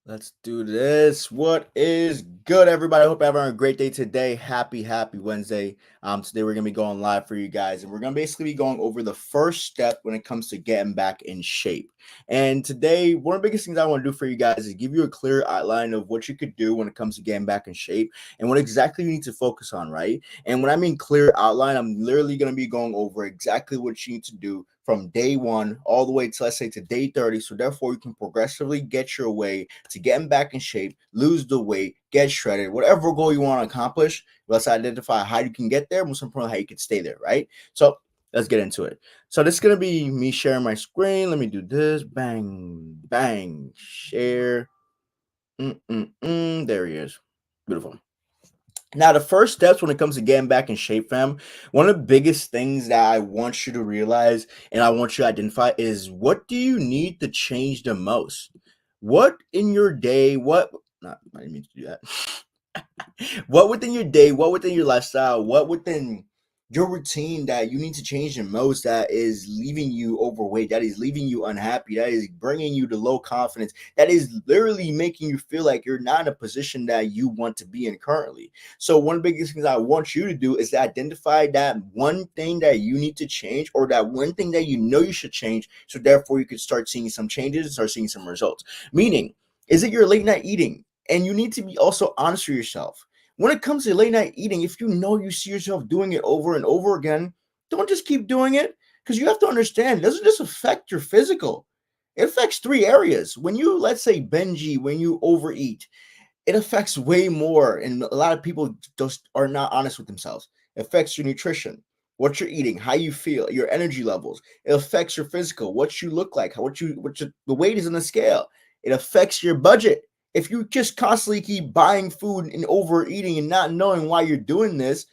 Let's do this. What is good, everybody? I hope you're having a great day today. Happy Wednesday. Today we're gonna be going live for you guys, and we're gonna basically be going over the first step when it comes to getting back in shape. And today, one of the biggest things I want to do for you guys is give you a clear outline of what you could do when it comes to getting back in shape and what exactly you need to focus on, right? And when I mean clear outline, I'm literally gonna be going over exactly what you need to do from day one all the way to, let's say, to day 30. So therefore you can progressively get your way to getting back in shape, lose the weight, get shredded, whatever goal you want to accomplish. Let's identify how you can get there, most importantly, how you can stay there, right? So let's get into it. So this is going to be me sharing my screen. Let me do this. Bang, bang, share. There he is. Beautiful. Now, the first steps when it comes to getting back in shape, fam, one of the biggest things that I want you to realize and I want you to identify is, what do you need to change the most? What in your day, I didn't mean to do that. What within your day, what within your lifestyle, what within your routine that you need to change the most, that is leaving you overweight, that is leaving you unhappy, that is bringing you to low confidence, that is literally making you feel like you're not in a position that you want to be in currently. So one of the biggest things I want you to do is to identify that one thing that you need to change, or that one thing that you know you should change, so therefore you can start seeing some changes and start seeing some results. Meaning, is it your late night eating? And you need to be also honest with yourself. When it comes to late night eating, if you know you see yourself doing it over and over again, don't just keep doing it, because you have to understand, it doesn't just affect your physical. It affects three areas. When you, let's say, binge eat, when you overeat, it affects way more. And a lot of people just are not honest with themselves. It affects your nutrition, what you're eating, how you feel, your energy levels. It affects your physical, what you look like, the weight is on the scale. It affects your budget. If you just constantly keep buying food and overeating and not knowing why you're doing this,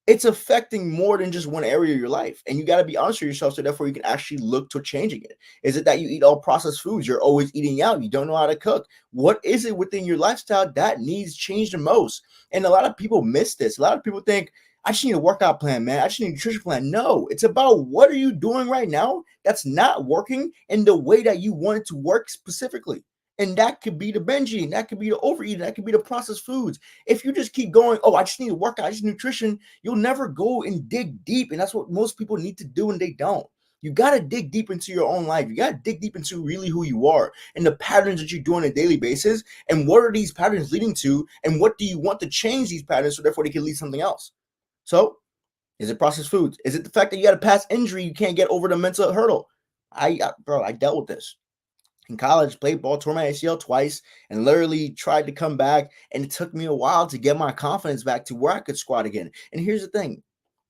it's affecting more than just one area of your life. And you got to be honest with yourself, so therefore you can actually look to changing it. Is it that you eat all processed foods? You're always eating out. You don't know how to cook. What is it within your lifestyle that needs change the most? And a lot of people miss this. A lot of people think, I just need a workout plan, man. I just need a nutrition plan. No, it's about, what are you doing right now that's not working in the way that you want it to work specifically. And that could be the binging, that could be the overeating, that could be the processed foods. If you just keep going, oh, I just need to work out, I just need nutrition, you'll never go and dig deep. And that's what most people need to do, and they don't. You got to dig deep into your own life. You got to dig deep into really who you are and the patterns that you do on a daily basis. And what are these patterns leading to? And what do you want to change these patterns so therefore they can lead something else? So, is it processed foods? Is it the fact that you got a past injury, you can't get over the mental hurdle? I dealt with this in college, played ball, tore my ACL twice, and literally tried to come back. And it took me a while to get my confidence back to where I could squat again. And here's the thing,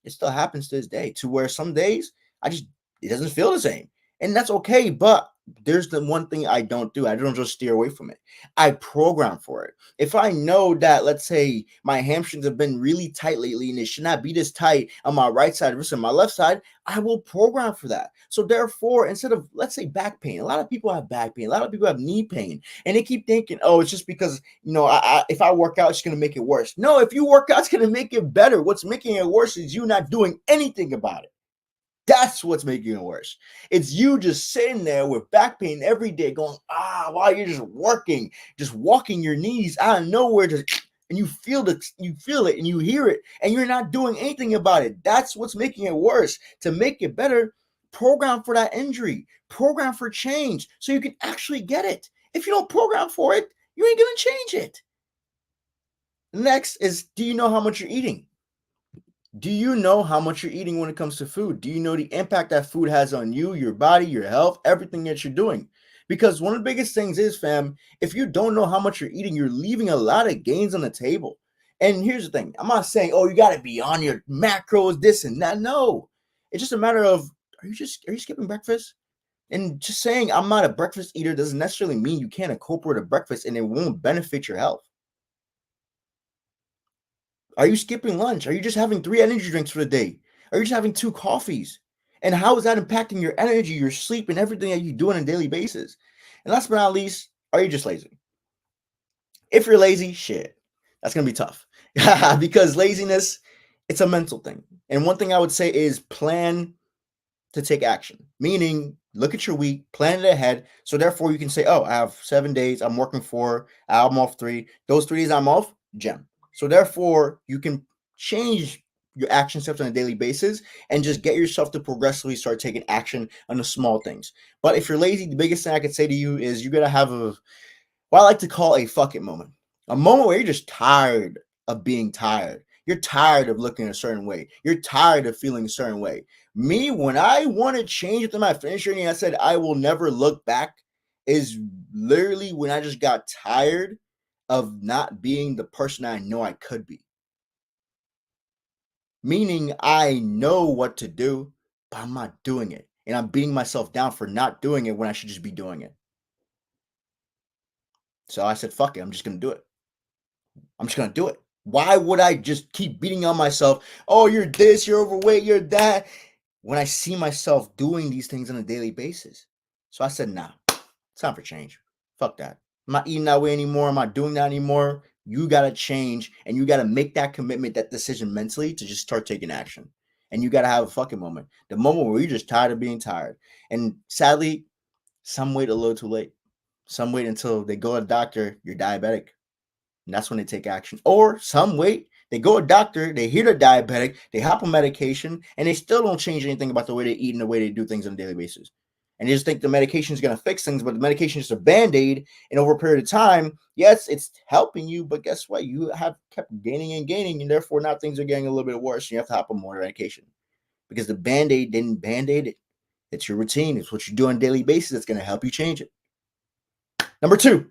it still happens to this day, to where some days it doesn't feel the same. And that's okay. But there's the one thing I don't do. I don't just steer away from it. I program for it. If I know that, let's say, my hamstrings have been really tight lately and it should not be this tight on my right side versus my left side, I will program for that. So therefore, instead of, let's say, back pain, a lot of people have back pain, a lot of people have knee pain, and they keep thinking, oh, it's just because, if I work out, it's going to make it worse. No, if you work out, it's going to make it better. What's making it worse is you not doing anything about it. That's what's making it worse. It's you just sitting there with back pain every day going, while you're just working, just walking your knees out of nowhere, and you feel it and you hear it, and you're not doing anything about it. That's what's making it worse. To make it better, program for that injury, program for change so you can actually get it. If you don't program for it, you ain't going to change it. Next is, do you know how much you're eating? Do you know how much you're eating when it comes to food? Do you know the impact that food has on you, your body, your health, everything that you're doing? Because one of the biggest things is, fam, if you don't know how much you're eating, you're leaving a lot of gains on the table. And here's the thing, I'm not saying, oh, you got to be on your macros, this and that. No, it's just a matter of, are you skipping breakfast? And just saying I'm not a breakfast eater doesn't necessarily mean you can't incorporate a breakfast and it won't benefit your health. Are you skipping lunch? Are you just having 3 energy drinks for the day? Are you just having 2 coffees? And how is that impacting your energy, your sleep, and everything that you do on a daily basis? And last but not least, are you just lazy? If you're lazy, shit, that's going to be tough. Because laziness, it's a mental thing. And one thing I would say is, plan to take action. Meaning, look at your week, plan it ahead. So therefore you can say, oh, I have 7 days, I'm working 4, I'm off 3. Those 3 days I'm off, gym. So therefore you can change your action steps on a daily basis and just get yourself to progressively start taking action on the small things. But if you're lazy, the biggest thing I could say to you is you gotta have what I like to call a fuck it moment. A moment where you're just tired of being tired. You're tired of looking a certain way. You're tired of feeling a certain way. Me, when I want to change within my fitness journey, I said I will never look back, is literally when I just got tired of not being the person I know I could be. Meaning I know what to do, but I'm not doing it. And I'm beating myself down for not doing it when I should just be doing it. So I said, fuck it, I'm just going to do it. I'm just gonna do it. Why would I just keep beating on myself? Oh, you're this, you're overweight, you're that. When I see myself doing these things on a daily basis. So I said, nah, it's time for change. Fuck that. I'm not eating that way anymore. I'm not doing that anymore. You gotta change and you gotta make that commitment, that decision mentally to just start taking action. And you gotta have a fucking moment. The moment where you're just tired of being tired. And sadly, some wait a little too late. Some wait until they go to the doctor, you're diabetic. And that's when they take action. Or some wait, they go to a doctor, they hear they're diabetic, they hop on medication, and they still don't change anything about the way they eat and the way they do things on a daily basis. And they just think the medication is going to fix things, but the medication is just a band-aid. And over a period of time, yes, it's helping you, but guess what? You have kept gaining and gaining, and therefore now things are getting a little bit worse. And you have to hop on more medication because the band-aid didn't band-aid it. It's your routine. It's what you do on a daily basis that's going to help you change it. Number 2,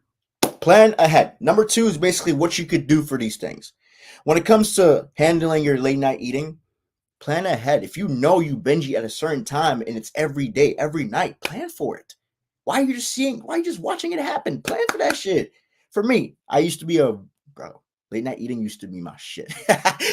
plan ahead. Number 2 is basically what you could do for these things. When it comes to handling your late night eating, plan ahead. If you know you binge eat at a certain time and it's every day, every night, plan for it. Why are you just watching it happen? Plan for that shit. For me, I used to be late night eating used to be my shit.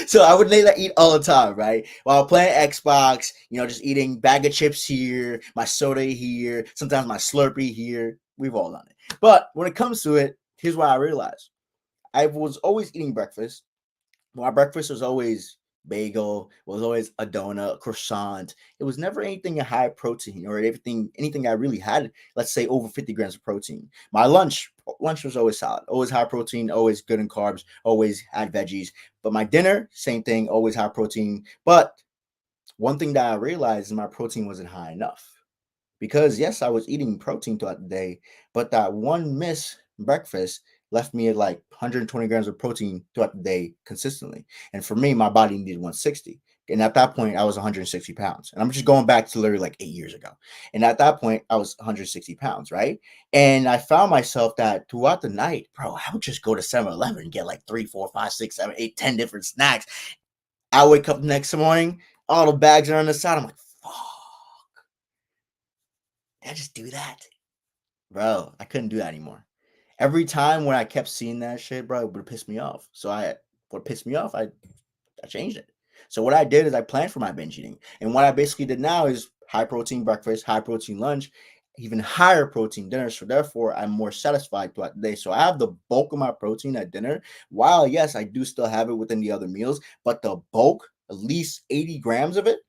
So I would late night eat all the time, right? While playing Xbox, just eating bag of chips here, my soda here, sometimes my Slurpee here. We've all done it. But when it comes to it, here's what I realized. I was always eating breakfast. My breakfast was always bagel, was always a donut, a croissant. It was never anything high protein or anything I really had, let's say over 50 grams of protein. My lunch was always solid, always high protein, always good in carbs, always had veggies. But my dinner, same thing, always high protein. But one thing that I realized is my protein wasn't high enough. Because yes, I was eating protein throughout the day, but that one miss breakfast left me at like 120 grams of protein throughout the day consistently. And for me, my body needed 160. And at that point, I was 160 pounds. And I'm just going back to literally like 8 years ago. And at that point, I was 160 pounds, right? And I found myself that throughout the night, bro, I would just go to 7-Eleven and get like 3, 4, 5, 6, 7, 8, 10 different snacks. I wake up the next morning, all the bags are on the side. I'm like, fuck, did I just do that? Bro, I couldn't do that anymore. Every time when I kept seeing that shit, bro, it would piss me off. So what pissed me off, I changed it. So what I did is I planned for my binge eating. And what I basically did now is high protein breakfast, high protein lunch, even higher protein dinner. So therefore, I'm more satisfied throughout the day. So I have the bulk of my protein at dinner. While yes, I do still have it within the other meals, but the bulk, at least 80 grams of it,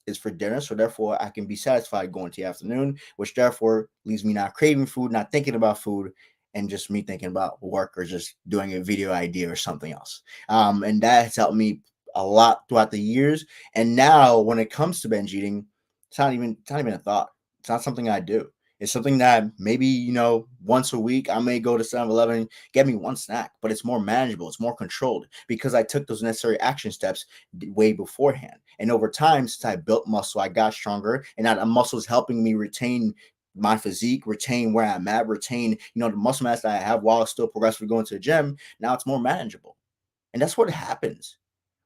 is for dinner. So therefore, I can be satisfied going to the afternoon, which therefore leaves me not craving food, not thinking about food, and just me thinking about work or just doing a video idea or something else. And that has helped me a lot throughout the years. And now, when it comes to binge eating, it's not even a thought. It's not something I do. It's something that maybe, once a week I may go to 7-Eleven, get me one snack, but it's more manageable. It's more controlled because I took those necessary action steps way beforehand. And over time, since I built muscle, I got stronger, and that muscle is helping me retain my physique, retain where I'm at, retain, the muscle mass that I have while still progressively going to the gym. Now it's more manageable. And that's what happens.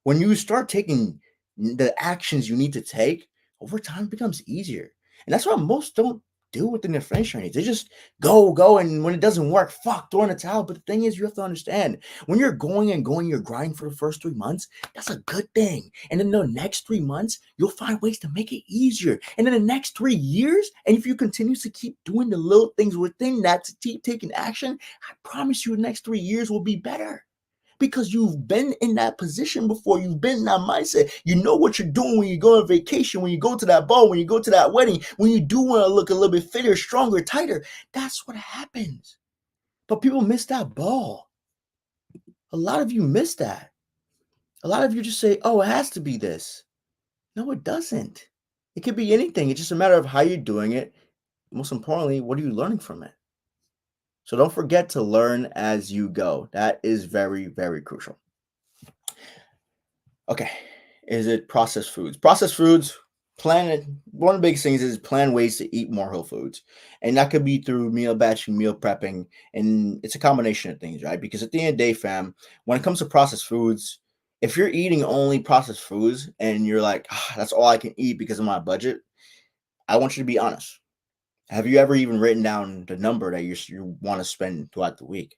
When you start taking the actions you need to take, over time it becomes easier. And that's what most don't do within their fitness trainings. They just go, and when it doesn't work, fuck, throw in the towel. But the thing is, you have to understand when you're going and going, you're grinding for the first 3 months, that's a good thing. And then the next 3 months, you'll find ways to make it easier. And in the next 3 years, and if you continue to keep doing the little things within that to keep taking action, I promise you the next 3 years will be better. Because you've been in that position before. You've been in that mindset. You know what you're doing when you go on vacation, when you go to that ball, when you go to that wedding, when you do want to look a little bit fitter, stronger, tighter. That's what happens. But people miss that ball. A lot of you miss that. A lot of you just say, oh, it has to be this. No, it doesn't. It could be anything. It's just a matter of how you're doing it. Most importantly, what are you learning from it? So don't forget to learn as you go. That is very, very crucial. Okay. Is it processed foods? Processed foods, plan one of the biggest things is plan ways to eat more whole foods. And that could be through meal batching, meal prepping, and it's a combination of things, right? Because at the end of the day, fam, when it comes to processed foods, if you're eating only processed foods and you're like, that's all I can eat because of my budget, I want you to be honest. Have you ever even written down the number that you want to spend throughout the week?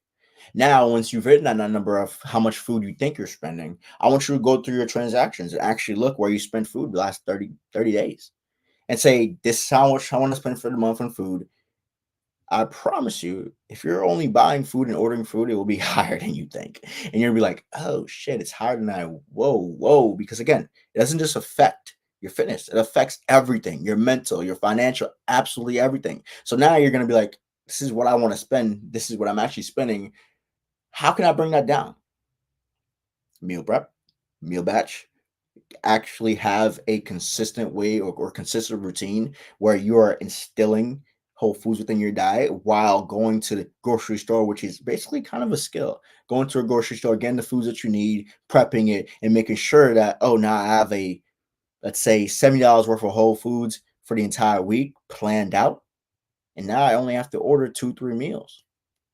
Now, once you've written down that number of how much food you think you're spending, I want you to go through your transactions and actually look where you spent food the last 30 days and say, this is how much I want to spend for the month on food. I promise you, if you're only buying food and ordering food, it will be higher than you think. And you're gonna be like, oh shit, it's higher than I. Whoa. Because again, it doesn't just affect your fitness, it affects everything, your mental, your financial, absolutely everything. So now you're gonna be like, this is what I want to spend. This is what I'm actually spending. How can I bring that down? Meal prep, meal batch, actually have a consistent way or consistent routine where you are instilling whole foods within your diet while going to the grocery store, which is basically kind of a skill. Going to a grocery store, getting the foods that you need, prepping it, and making sure that, oh, now I have a, let's say, $70 worth of whole foods for the entire week planned out. And now I only have to order 2, 3 meals.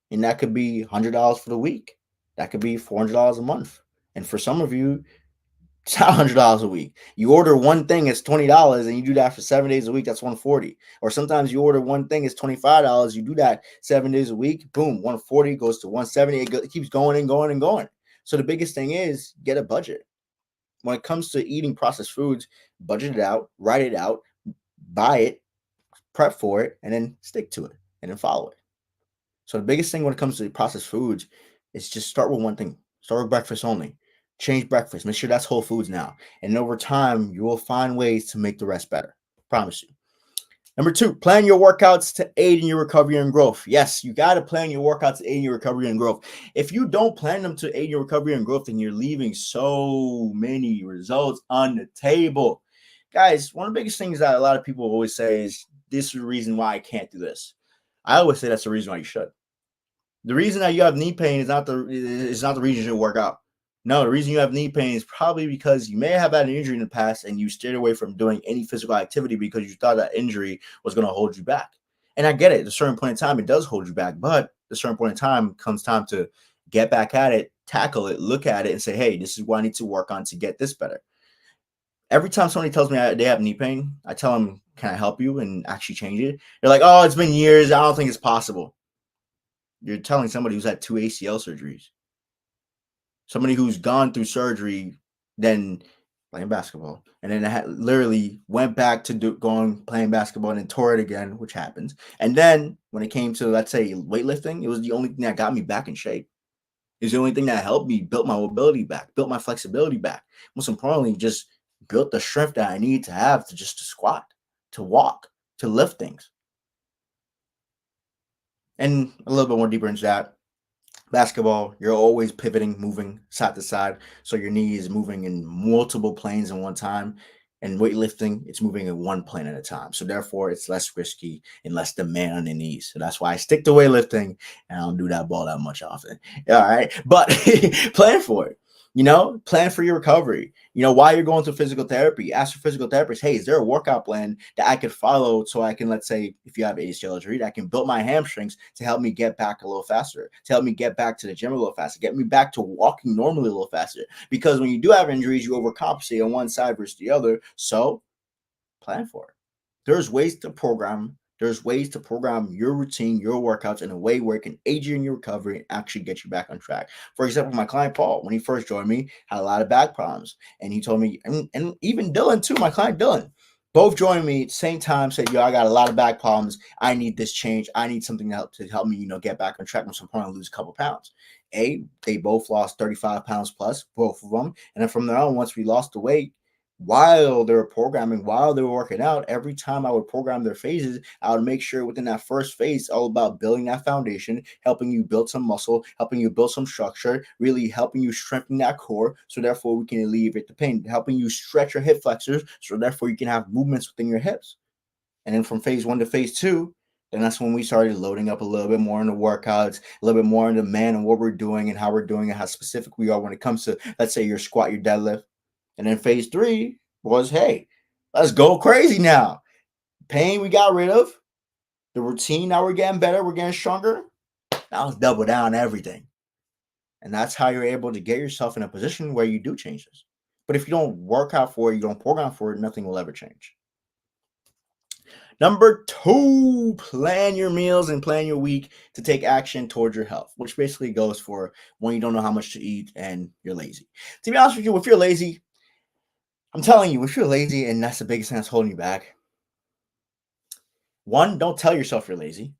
And that could be $100 for the week. That could be $400 a month. And for some of you, it's not $100 a week. You order one thing, it's $20, and you do that for 7 days a week. That's $140. Or sometimes you order one thing, it's $25. You do that 7 days a week. Boom, 140 goes to 170. It keeps going and going and going. So the biggest thing is get a budget. When it comes to eating processed foods, budget it out, write it out, buy it, prep for it, and then stick to it and then follow it. So the biggest thing when it comes to processed foods is just start with one thing. Start with breakfast only. Change breakfast. Make sure that's whole foods now. And over time, you will find ways to make the rest better. Promise you. Number 2, plan your workouts to aid in your recovery and growth. Yes, you got to plan your workouts to aid in your recovery and growth. If you don't plan them to aid in your recovery and growth, then you're leaving so many results on the table. Guys, one of the biggest things that a lot of people always say is, this is the reason why I can't do this. I always say that's the reason why you should. The reason that you have knee pain is not the reason you should work out. No, the reason you have knee pain is probably because you may have had an injury in the past and you steered away from doing any physical activity because you thought that injury was going to hold you back. And I get it. At a certain point in time, it does hold you back. But at a certain point in time comes time to get back at it, tackle it, look at it, and say, hey, this is what I need to work on to get this better. Every time somebody tells me they have knee pain, I tell them, can I help you and actually change it? They're like, oh, it's been years. I don't think it's possible. You're telling somebody who's had 2 ACL surgeries, somebody who's gone through surgery, then playing basketball, and then literally went back to playing basketball and then tore it again, which happens. And then when it came to, let's say, weightlifting, it was the only thing that got me back in shape. It's the only thing that helped me build my mobility back, built my flexibility back. Most importantly, just built the strength that I need to have to squat, to walk, to lift things. And a little bit more deeper into that, basketball, you're always pivoting, moving side to side. So your knee is moving in multiple planes at one time. And weightlifting, it's moving in one plane at a time. So therefore, it's less risky and less demand on the knees. So that's why I stick to weightlifting and I don't do that ball that much often. All right. But plan for it. Plan for your recovery. While you're going through physical therapy, ask your physical therapist, hey, is there a workout plan that I could follow so I can, let's say, if you have ACL injury, I can build my hamstrings to help me get back a little faster, to help me get back to the gym a little faster, get me back to walking normally a little faster. Because when you do have injuries, you overcompensate on one side versus the other. So plan for it. There's ways to program your routine, your workouts in a way where it can aid you in your recovery and actually get you back on track. For example, my client Paul, when he first joined me, had a lot of back problems. And he told me, and even Dylan too, my client Dylan, both joined me at the same time, said, yo, I got a lot of back problems. I need this change. I need something to help me, get back on track. Most importantly, lose a couple pounds. They both lost 35 pounds plus, both of them. And then from there on, once we lost the weight, while they were programming, while they were working out, every time I would program their phases, I would make sure within that first phase, all about building that foundation, helping you build some muscle, helping you build some structure, really helping you strengthen that core. So therefore, we can alleviate the pain, helping you stretch your hip flexors. So therefore, you can have movements within your hips. And then from phase one to phase two, then that's when we started loading up a little bit more into workouts, a little bit more into man and what we're doing and how we're doing it, how specific we are when it comes to, let's say, your squat, your deadlift. And then phase three was, hey, let's go crazy now. Pain we got rid of. The routine, now we're getting better. We're getting stronger. Now let's double down everything. And that's how you're able to get yourself in a position where you do change this. But if you don't work out for it, you don't program for it, nothing will ever change. Number two, plan your meals and plan your week to take action towards your health, which basically goes for when you don't know how much to eat and you're lazy. To be honest with you, if you're lazy, I'm telling you, if you're lazy and that's the biggest thing that's holding you back, one, don't tell yourself you're lazy.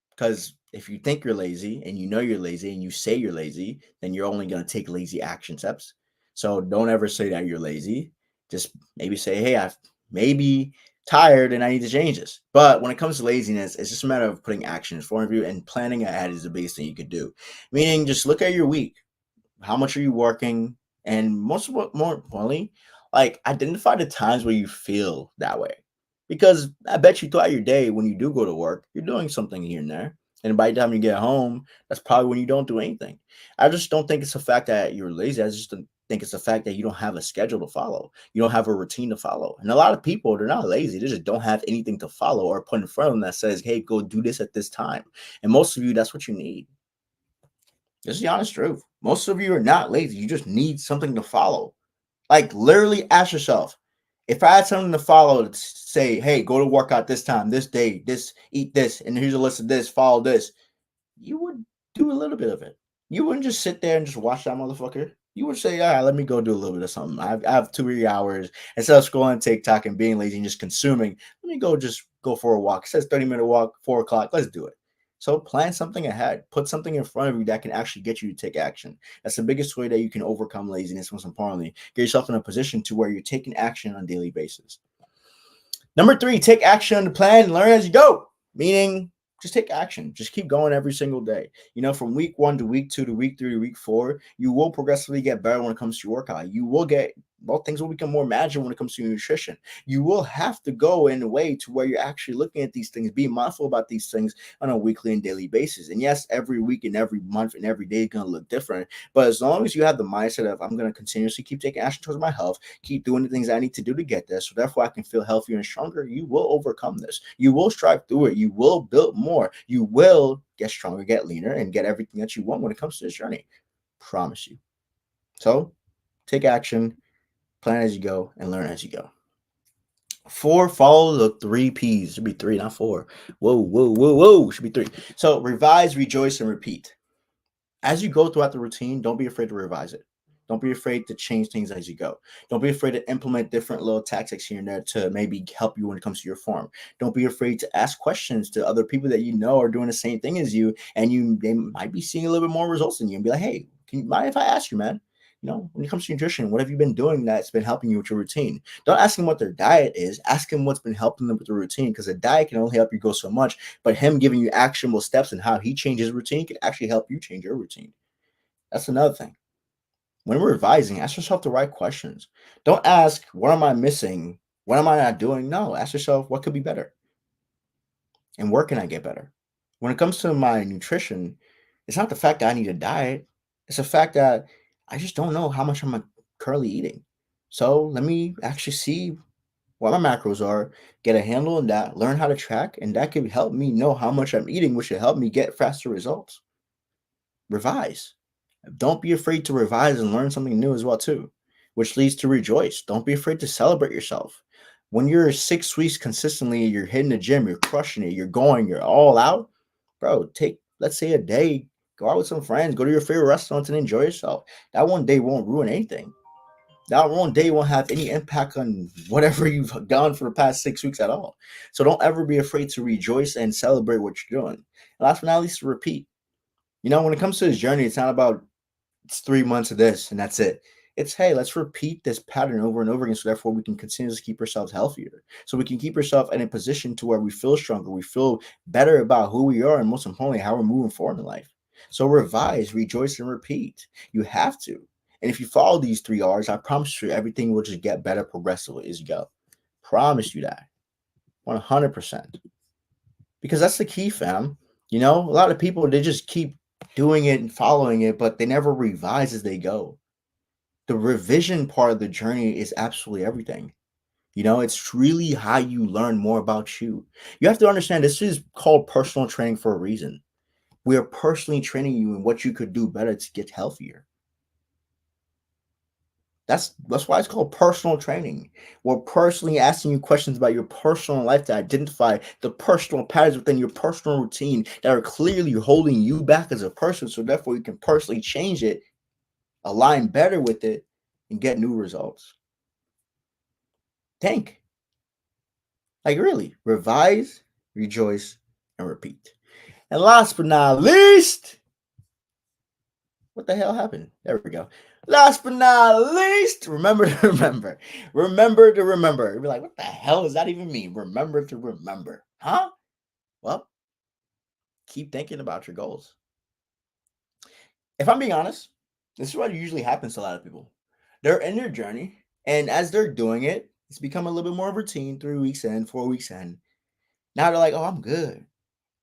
Because if you think you're lazy and you know you're lazy and you say you're lazy, then you're only going to take lazy action steps. So don't ever say that you're lazy. Just maybe say, hey, I've maybe tired and I need to change this. But when it comes to laziness, it's just a matter of putting action in front of you, and planning ahead is the biggest thing you could do. Meaning, just look at your week. How much are you working? And more importantly, like, identify the times where you feel that way. Because I bet you throughout your day, when you do go to work, you're doing something here and there. And by the time you get home, that's probably when you don't do anything. I just don't think it's the fact that you're lazy. I just don't think it's the fact that you don't have a schedule to follow. You don't have a routine to follow. And a lot of people, they're not lazy. They just don't have anything to follow or put in front of them that says, hey, go do this at this time. And most of you, that's what you need. This is the honest truth. Most of you are not lazy. You just need something to follow. Like, literally ask yourself, if I had something to follow, to say, hey, go to workout this time, this day, this, eat this, and here's a list of this, follow this, you would do a little bit of it. You wouldn't just sit there and just watch that motherfucker. You would say, all right, let me go do a little bit of something. I have 2 or 3 hours. Instead of scrolling TikTok and being lazy and just consuming, let me go for a walk. It says 30-minute walk, 4 o'clock. Let's do it. So plan something ahead. Put something in front of you that can actually get you to take action. That's the biggest way that you can overcome laziness. Most importantly, get yourself in a position to where you're taking action on a daily basis. Number three, take action on the plan and learn as you go. Meaning, just take action. Just keep going every single day. From week 1 to week 2 to week 3 to week 4, you will progressively get better when it comes to your workout. You will get, things will become more manageable when it comes to your nutrition. You will have to go in a way to where you're actually looking at these things, being mindful about these things on a weekly and daily basis. And yes, every week and every month and every day is going to look different. But as long as you have the mindset of, I'm going to continuously keep taking action towards my health, keep doing the things I need to do to get there, so therefore I can feel healthier and stronger, you will overcome this. You will strive through it. You will build more. You will get stronger, get leaner, and get everything that you want when it comes to this journey. Promise you. So take action, plan as you go, and learn as you go. 4, follow the 3 Ps. Should be 3, not 4. Whoa, whoa, whoa, whoa. Should be 3. So revise, rejoice, and repeat. As you go throughout the routine, don't be afraid to revise it. Don't be afraid to change things as you go. Don't be afraid to implement different little tactics here and there to maybe help you when it comes to your form. Don't be afraid to ask questions to other people that you know are doing the same thing as you, and they might be seeing a little bit more results than you, and be like, hey, can you mind if I ask you, man? When it comes to nutrition, what have you been doing that's been helping you with your routine? Don't ask him what their diet is. Ask him what's been helping them with the routine, because a diet can only help you go so much, but him giving you actionable steps and how he changes routine can actually help you change your routine. That's another thing. When we're revising, ask yourself the right questions. Don't ask, what am I missing? What am I not doing? No, ask yourself, what could be better? And where can I get better? When it comes to my nutrition, it's not the fact that I need a diet. It's the fact that I just don't know how much I'm currently eating. So let me actually see what my macros are, get a handle on that, learn how to track, and that can help me know how much I'm eating, which will help me get faster results. Revise. Don't be afraid to revise and learn something new as well too, which leads to rejoice. Don't be afraid to celebrate yourself. When you're 6 weeks consistently, you're hitting the gym, you're crushing it, you're all out, bro. Take, let's say, a day, go out with some friends, go to your favorite restaurants and enjoy yourself. That one day won't ruin anything. That one day won't have any impact on whatever you've done for the past 6 weeks at all. So don't ever be afraid to rejoice and celebrate what you're doing. And last but not least, repeat. When it comes to this journey, it's not about it's 3 months of this and that's it. It's hey, let's repeat this pattern over and over again, so therefore we can continuously keep ourselves healthier. So we can keep ourselves in a position to where we feel stronger, we feel better about who we are, and most importantly, how we're moving forward in life. So revise, rejoice, and repeat. You have to. And if you follow these 3 R's, I promise you everything will just get better progressively as you go. Promise you that. 100%. Because that's the key, fam. A lot of people, they just keep doing it and following it, but they never revise as they go. The revision part of the journey is absolutely everything. It's really how you learn more about you. You have to understand this is called personal training for a reason. We are personally training you in what you could do better to get healthier. That's why it's called personal training. We're personally asking you questions about your personal life to identify the personal patterns within your personal routine that are clearly holding you back as a person. So therefore you can personally change it, align better with it, and get new results. Think. Like really. Revise, rejoice, and repeat. And last but not least, what the hell happened? There we go. Last but not least, remember to remember. Remember to remember. You'll be like, what the hell does that even mean? Remember to remember. Huh? Well, keep thinking about your goals. If I'm being honest, this is what usually happens to a lot of people. They're in their journey, and as they're doing it, it's become a little bit more routine, 3 weeks in, 4 weeks in. Now they're like, oh, I'm good.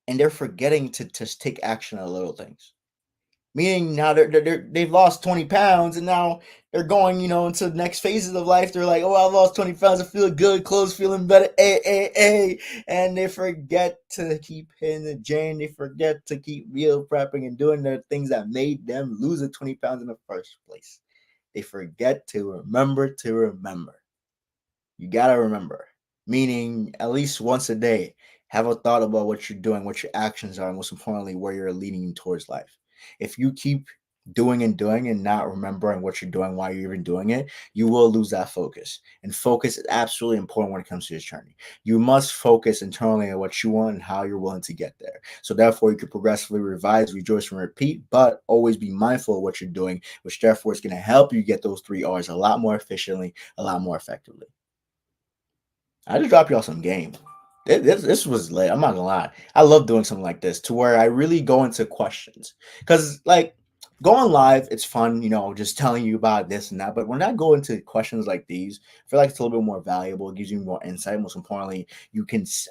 And they're forgetting to just take action on little things. Meaning now they've lost 20 pounds and now they're going, into the next phases of life. They're like, oh, I lost 20 pounds. I feel good. Clothes feeling better. And they forget to keep hitting the gym. They forget to keep meal prepping and doing the things that made them lose the 20 pounds in the first place. They forget to remember to remember. You got to remember, meaning at least once a day, have a thought about what you're doing, what your actions are, and most importantly, where you're leading towards life. If you keep doing and not remembering what you're doing, why you're even doing it, you will lose that focus. And focus is absolutely important when it comes to this journey. You must focus internally on what you want and how you're willing to get there. So therefore, you can progressively revise, rejoice, and repeat, but always be mindful of what you're doing, which therefore is going to help you get those 3 R's a lot more efficiently, a lot more effectively. I just dropped y'all some game. This was lit. I'm not gonna lie. I love doing something like this to where I really go into questions. Because like going live, it's fun, just telling you about this and that. But when I go into questions like these, I feel like it's a little bit more valuable. It gives you more insight. Most importantly,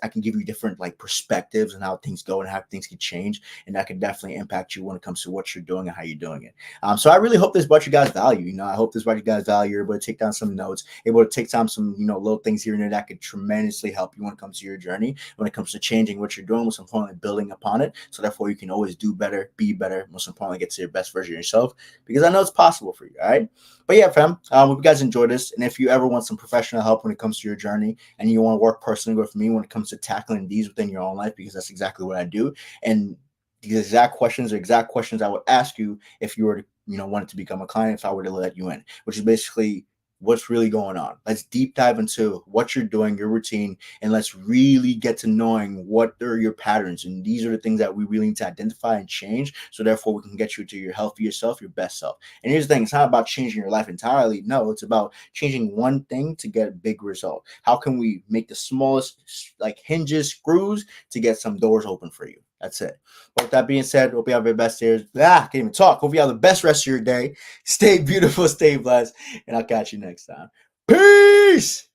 I can give you different like perspectives and how things go and how things can change, and that can definitely impact you when it comes to what you're doing and how you're doing it. So I really hope this brought you guys value. I hope this brought you guys value. You're able to take down some notes, able to take down some, little things here and there that could tremendously help you when it comes to your journey, when it comes to changing what you're doing, most importantly, building upon it. So therefore you can always do better, be better, most importantly, get to your best version of yourself, because I know it's possible for you. All right. But yeah, fam, hope you guys enjoyed this. And if you ever want some professional help when it comes to your journey and you want to work personally with me when it comes to tackling these within your own life, because that's exactly what I do. And these exact questions I would ask you if you were to, wanted to become a client, if I were to let you in, which is basically what's really going on. Let's deep dive into what you're doing, your routine, and let's really get to knowing what are your patterns. And these are the things that we really need to identify and change. So therefore we can get you to your healthier self, your best self. And here's the thing, it's not about changing your life entirely. No, it's about changing one thing to get a big result. How can we make the smallest like hinges, screws to get some doors open for you? That's it. But with that being said, hope you have your best years. Can't even talk. Hope you have the best rest of your day. Stay beautiful, stay blessed, and I'll catch you next time. Peace!